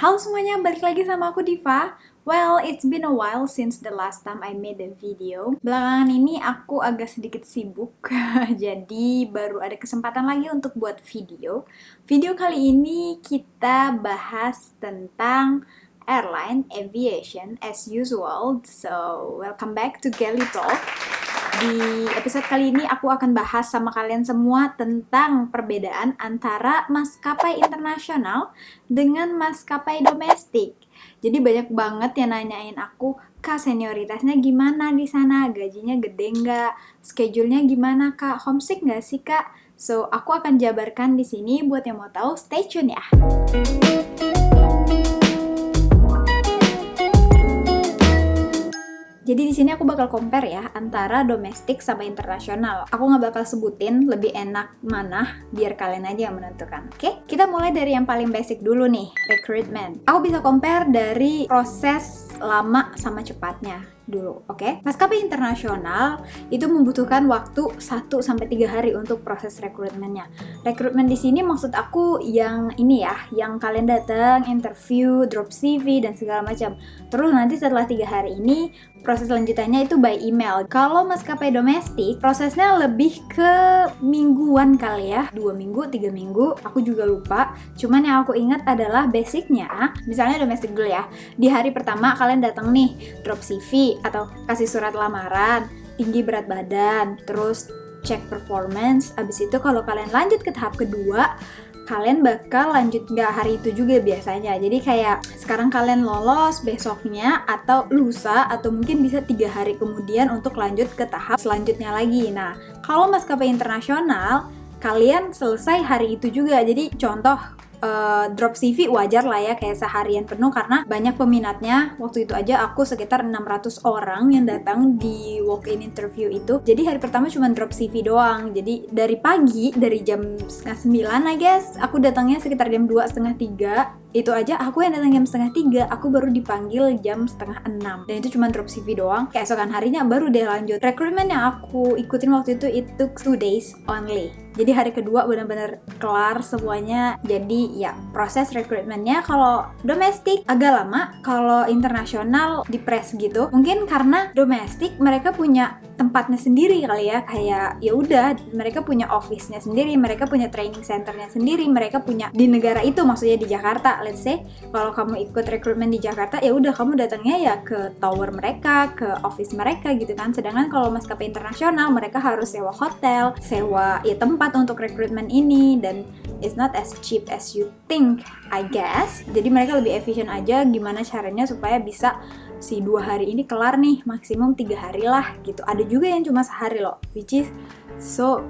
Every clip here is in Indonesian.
Halo semuanya, balik lagi sama aku Diva. Well, it's been a while since the last time I made a video. Belakangan ini aku agak sedikit sibuk, jadi baru ada kesempatan lagi untuk buat video. Video kali ini kita bahas tentang airline aviation as usual. So, welcome back to Galley Talk. Di episode kali ini aku akan bahas sama kalian semua tentang perbedaan antara maskapai internasional dengan maskapai domestik. Jadi banyak banget yang nanyain aku, Kak, senioritasnya gimana di sana? Gajinya gede nggak? Schedule-nya gimana, Kak? Homesick nggak sih, Kak? So, aku akan jabarkan di sini. Buat yang mau tahu, stay tune ya. Jadi di sini aku bakal compare ya antara domestik sama internasional. Aku nggak bakal sebutin lebih enak mana, biar kalian aja yang menentukan. Oke? Kita mulai dari yang paling basic dulu nih, recruitment. Aku bisa compare dari proses lama sama cepatnya dulu, oke? Maskapai internasional itu membutuhkan waktu 1-3 hari untuk proses rekrutmennya. Rekrutmen di sini maksud aku yang ini ya, yang kalian datang, interview, drop CV dan segala macam. Terus nanti setelah 3 hari ini proses lanjutannya itu by email. Kalau maskapai domestik, prosesnya lebih ke mingguan kali ya, 2 minggu, 3 minggu, aku juga lupa. Cuman yang aku ingat adalah basicnya, misalnya domestik dulu ya, di hari pertama kalian datang nih, drop CV atau kasih surat lamaran, tinggi berat badan, terus cek performance. Abis itu kalau kalian lanjut ke tahap kedua, kalian bakal lanjut nggak hari itu juga biasanya. Jadi kayak sekarang kalian lolos besoknya atau lusa atau mungkin bisa 3 hari kemudian untuk lanjut ke tahap selanjutnya lagi. Nah, kalau maskapai internasional kalian selesai hari itu juga. Jadi contoh drop CV wajar lah ya, kayak seharian penuh karena banyak peminatnya. Waktu itu aja aku sekitar 600 orang yang datang di walk-in interview itu. Jadi hari pertama cuma drop CV doang. Jadi dari pagi, dari jam 8:30 I guess, aku datangnya sekitar jam 2:30, 3. Itu aja aku yang datang jam 2:30, aku baru dipanggil jam 5:30. Dan itu cuma drop CV doang. Keesokan harinya baru deh lanjut. Recruitment yang aku ikutin waktu itu, it took 2 days only. Jadi hari kedua benar-benar kelar semuanya. Jadi ya proses recruitmentnya kalau domestik agak lama, kalau internasional dipres gitu. Mungkin karena domestik mereka punya tempatnya sendiri kali ya, kayak ya udah mereka punya office-nya sendiri, mereka punya training center-nya sendiri, mereka punya di negara itu, maksudnya di Jakarta. Let's say kalau kamu ikut rekrutmen di Jakarta, ya udah kamu datangnya ya ke tower mereka, ke office mereka gitu kan. Sedangkan kalau maskapai internasional mereka harus sewa hotel, sewa ya tempat untuk rekrutmen ini, dan it's not as cheap as you think, I guess. Jadi mereka lebih efisien aja gimana caranya supaya bisa si 2 hari ini kelar nih, maksimum 3 hari lah gitu. Ada juga yang cuma sehari loh, which is so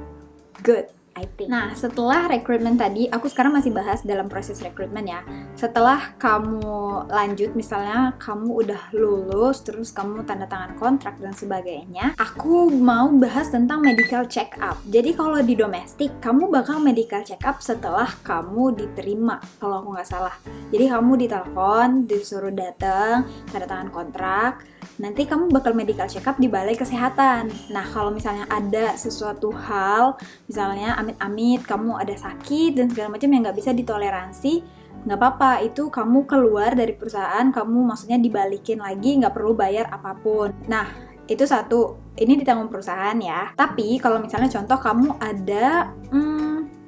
good, I think. Nah, setelah rekrutmen tadi, aku sekarang masih bahas dalam proses rekrutmen ya. Setelah kamu lanjut, misalnya kamu udah lulus, terus kamu tanda tangan kontrak dan sebagainya, aku mau bahas tentang medical check up. Jadi kalau di domestik, kamu bakal medical check up setelah kamu diterima, kalau aku nggak salah. Jadi kamu ditelepon, disuruh datang, tanda tangan kontrak, nanti kamu bakal medical check up di balai kesehatan. Nah, kalau misalnya ada sesuatu hal, misalnya amit-amit kamu ada sakit dan segala macam yang nggak bisa ditoleransi, nggak apa-apa, itu kamu keluar dari perusahaan, kamu maksudnya dibalikin lagi, nggak perlu bayar apapun. Nah, itu satu, ini ditanggung perusahaan ya. Tapi kalau misalnya contoh kamu ada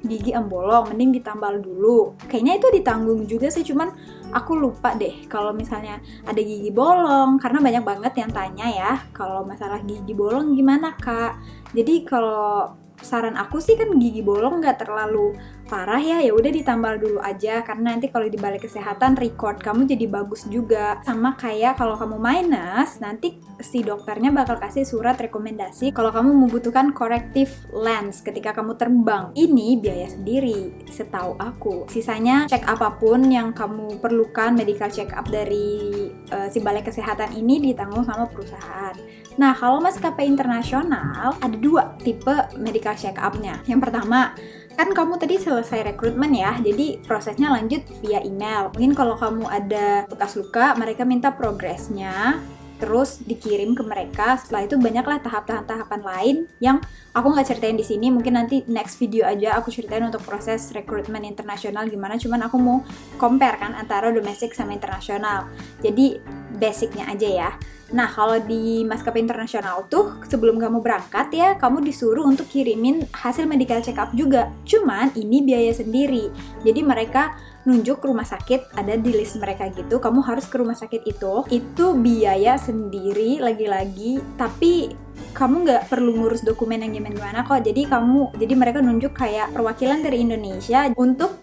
gigi embolong, mending ditambal dulu. Kayaknya itu ditanggung juga sih, cuman aku lupa deh kalau misalnya ada gigi bolong, karena banyak banget yang tanya ya, kalau masalah gigi bolong gimana Kak? Jadi kalau saran aku sih kan gigi bolong nggak terlalu parah ya udah ditambal dulu aja, karena nanti kalau di balai kesehatan record kamu jadi bagus juga. Sama kayak kalau kamu minus, nanti si dokternya bakal kasih surat rekomendasi kalau kamu membutuhkan corrective lens ketika kamu terbang. Ini biaya sendiri setahu aku. Sisanya cek apapun yang kamu perlukan, medical check up dari si balai kesehatan ini ditanggung sama perusahaan. Nah, kalau maskapai internasional ada 2 tipe medical check up-nya. Yang pertama, kan kamu tadi selesai rekrutmen ya, jadi prosesnya lanjut via email. Mungkin kalau kamu ada bekas luka, mereka minta progresnya, terus dikirim ke mereka. Setelah itu banyaklah tahapan lain yang aku nggak ceritain di sini, mungkin nanti next video aja aku ceritain untuk proses rekrutmen internasional gimana, cuman aku mau compare kan antara domestik sama internasional. Jadi basicnya aja ya. Nah, kalau di maskapai internasional tuh sebelum kamu berangkat ya, kamu disuruh untuk kirimin hasil medical check up juga. Cuman ini biaya sendiri. Jadi mereka nunjuk rumah sakit, ada di list mereka gitu, kamu harus ke rumah sakit itu biaya sendiri lagi-lagi, tapi kamu nggak perlu ngurus dokumen yang gimana kok. Jadi mereka nunjuk kayak perwakilan dari Indonesia untuk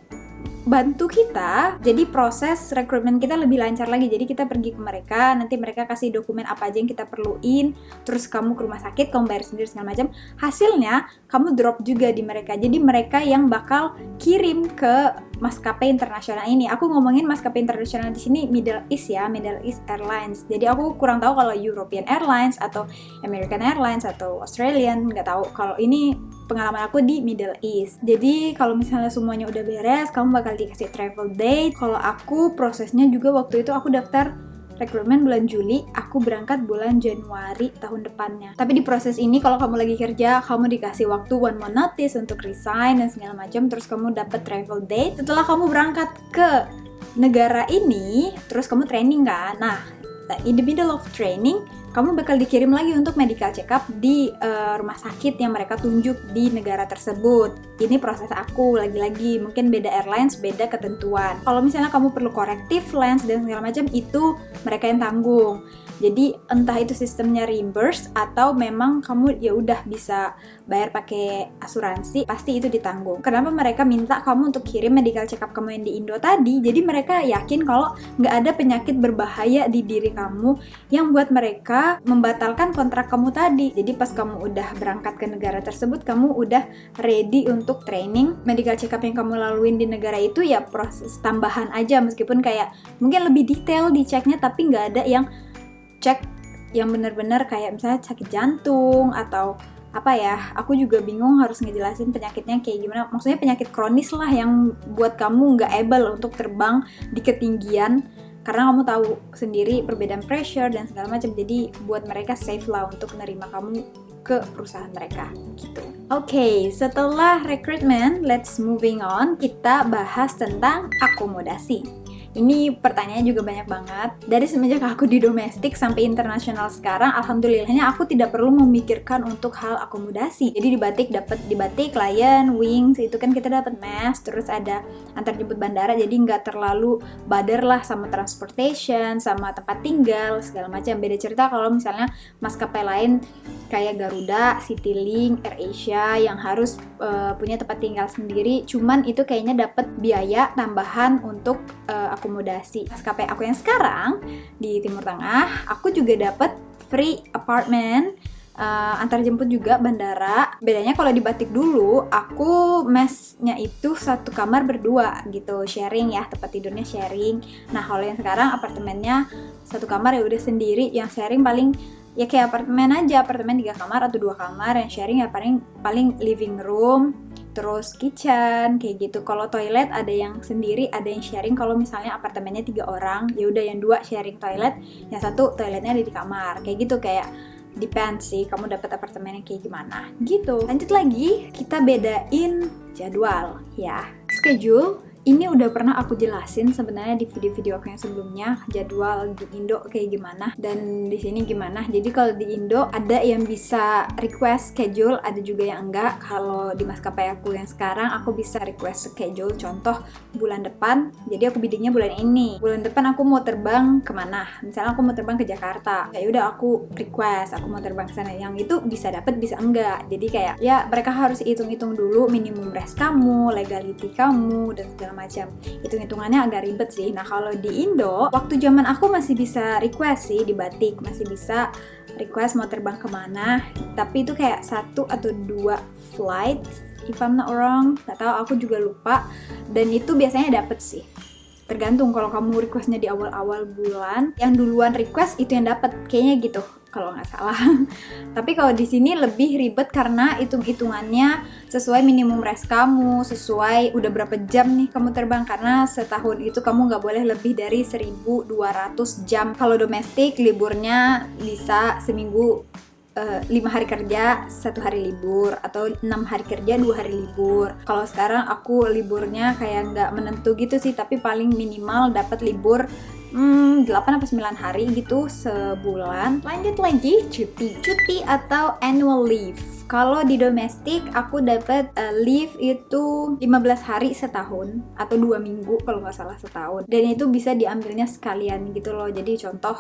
bantu kita, jadi proses rekrutmen kita lebih lancar lagi. Jadi kita pergi ke mereka, nanti mereka kasih dokumen apa aja yang kita perluin, terus kamu ke rumah sakit, kamu bayar sendiri segala macam. Hasilnya kamu drop juga di mereka. Jadi mereka yang bakal kirim ke maskapai internasional ini. Aku ngomongin maskapai internasional di sini Middle East ya, Middle East Airlines. Jadi aku kurang tahu kalau European Airlines atau American Airlines atau Australian, nggak tahu. Kalau ini pengalaman aku di Middle East. Jadi kalau misalnya semuanya udah beres, kamu bakal dikasih travel date. Kalau aku prosesnya juga waktu itu aku daftar rekrutmen bulan Juli, aku berangkat bulan Januari tahun depannya. Tapi di proses ini kalau kamu lagi kerja, kamu dikasih waktu 1 month notice untuk resign dan segala macam, terus kamu dapat travel date. Setelah kamu berangkat ke negara ini, terus kamu training kan. Nah, in the middle of training, kamu bakal dikirim lagi untuk medical check up di rumah sakit yang mereka tunjuk di negara tersebut. Ini proses aku, lagi-lagi mungkin beda airlines, beda ketentuan. Kalau misalnya kamu perlu corrective lens dan segala macam, itu mereka yang tanggung. Jadi entah itu sistemnya reimburse atau memang kamu ya udah bisa bayar pakai asuransi, pasti itu ditanggung. Kenapa mereka minta kamu untuk kirim medical check up kamu yang di Indo tadi? Jadi mereka yakin kalau nggak ada penyakit berbahaya di diri kamu yang buat mereka membatalkan kontrak kamu tadi. Jadi pas kamu udah berangkat ke negara tersebut, kamu udah ready untuk training. Medical check up yang kamu laluin di negara itu ya proses tambahan aja, meskipun kayak mungkin lebih detail diceknya, tapi nggak ada yang cek yang benar-benar kayak misalnya sakit jantung atau apa ya, aku juga bingung harus ngejelasin penyakitnya kayak gimana. Maksudnya penyakit kronis lah yang buat kamu nggak able untuk terbang di ketinggian, karena kamu tahu sendiri perbedaan pressure dan segala macam. Jadi buat mereka safe lah untuk menerima kamu ke perusahaan mereka gitu. Oke, setelah recruitment, let's moving on. Kita bahas tentang akomodasi. Ini pertanyaannya juga banyak banget. Dari semenjak aku di domestik sampai internasional sekarang, alhamdulillahnya aku tidak perlu memikirkan untuk hal akomodasi. Jadi di batik, Lion, Wings, itu kan kita dapat mes, terus ada antar jemput bandara, jadi nggak terlalu bother lah sama transportation, sama tempat tinggal, segala macam. Beda cerita kalau misalnya maskapai lain kayak Garuda, Citylink, AirAsia yang harus punya tempat tinggal sendiri, cuman itu kayaknya dapat biaya tambahan untuk akomodasi. Maskapai aku yang sekarang di Timur Tengah, aku juga dapat free apartment, antar jemput juga bandara. Bedanya kalau di batik dulu, aku mesnya itu satu kamar berdua gitu, sharing ya, tempat tidurnya sharing. Nah kalau yang sekarang apartemennya satu kamar ya udah sendiri, yang sharing paling ya kayak apartemen aja, apartemen 3 kamar atau 2 kamar, yang sharing ya paling living room, terus kitchen kayak gitu. Kalau toilet ada yang sendiri, ada yang sharing. Kalau misalnya apartemennya 3 orang, ya udah yang 2 sharing toilet, yang 1 toiletnya ada di kamar. Kayak gitu, kayak depends sih kamu dapat apartemennya kayak gimana gitu. Lanjut lagi, kita bedain jadwal ya. Schedule ini udah pernah aku jelasin sebenarnya di video-video aku yang sebelumnya, jadwal di Indo kayak gimana dan di sini gimana. Jadi kalau di Indo ada yang bisa request schedule, ada juga yang enggak. Kalau di maskapai aku yang sekarang, aku bisa request schedule. Contoh bulan depan, jadi aku biddingnya bulan ini. Bulan depan aku mau terbang kemana? Misalnya aku mau terbang ke Jakarta, ya udah aku request, aku mau terbang ke sana. Yang itu bisa dapet, bisa enggak. Jadi kayak ya mereka harus hitung-hitung dulu minimum rest kamu, legality kamu dan segala macam. Hitung-hitungannya agak ribet sih. Nah kalau di Indo, waktu zaman aku masih bisa request sih di batik, masih bisa request mau terbang kemana. Tapi itu kayak 1 atau 2 flight, if I'm not wrong, nggak tahu, aku juga lupa. Dan itu biasanya dapet sih. Tergantung, kalau kamu requestnya di awal-awal bulan, yang duluan request itu yang dapat, kayaknya gitu kalau nggak salah. Tapi kalau di sini lebih ribet karena hitung-hitungannya sesuai minimum rest kamu, sesuai udah berapa jam nih kamu terbang, karena setahun itu kamu nggak boleh lebih dari 1.200 jam. Kalau domestik liburnya bisa seminggu 5 hari kerja, 1 hari libur, atau 6 hari kerja, 2 hari libur. Kalau sekarang aku liburnya kayak nggak menentu gitu sih, tapi paling minimal dapat libur 8 atau 9 hari gitu sebulan. Lanjut lagi, cuti atau annual leave. Kalau di domestik aku dapat leave itu 15 hari setahun atau 2 minggu kalau nggak salah setahun. Dan itu bisa diambilnya sekalian gitu loh. Jadi contoh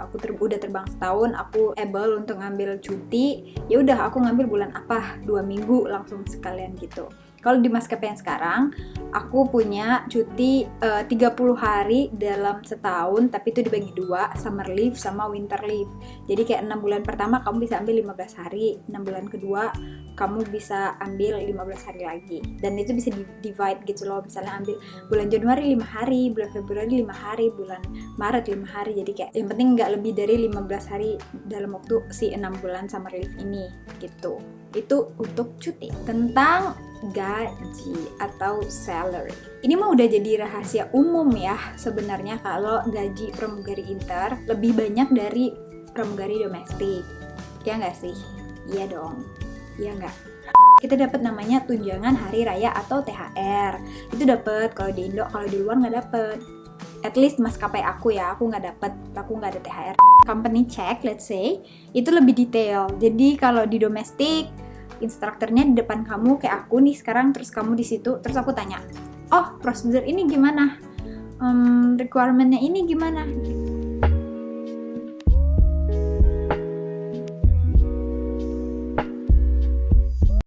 aku udah terbang setahun, aku able untuk ngambil cuti, ya udah aku ngambil bulan apa? 2 minggu langsung sekalian gitu. Kalau di maskapai yang sekarang, aku punya cuti 30 hari dalam setahun, tapi itu dibagi 2, summer leave sama winter leave. Jadi kayak 6 bulan pertama kamu bisa ambil 15 hari, 6 bulan kedua kamu bisa ambil 15 hari lagi. Dan itu bisa divide gitu loh, misalnya ambil bulan Januari 5 hari, bulan Februari 5 hari, bulan Maret 5 hari. Jadi kayak yang penting nggak lebih dari 15 hari dalam waktu si 6 bulan summer leave ini gitu. Itu untuk cuti. Tentang gaji atau salary, ini mah udah jadi rahasia umum ya sebenarnya, kalau gaji pramugari inter lebih banyak dari pramugari domestik, ya nggak sih? Iya dong, iya nggak? Kita dapat namanya tunjangan hari raya atau THR. Itu dapat kalau di Indo, kalau di luar nggak dapat. At least maskapai aku ya, aku nggak ada THR. Company check, let's say, itu lebih detail. Jadi kalau di domestik, instrukturnya di depan kamu kayak aku nih sekarang, terus kamu di situ, terus aku tanya, oh prosedur ini gimana, requirementnya ini gimana,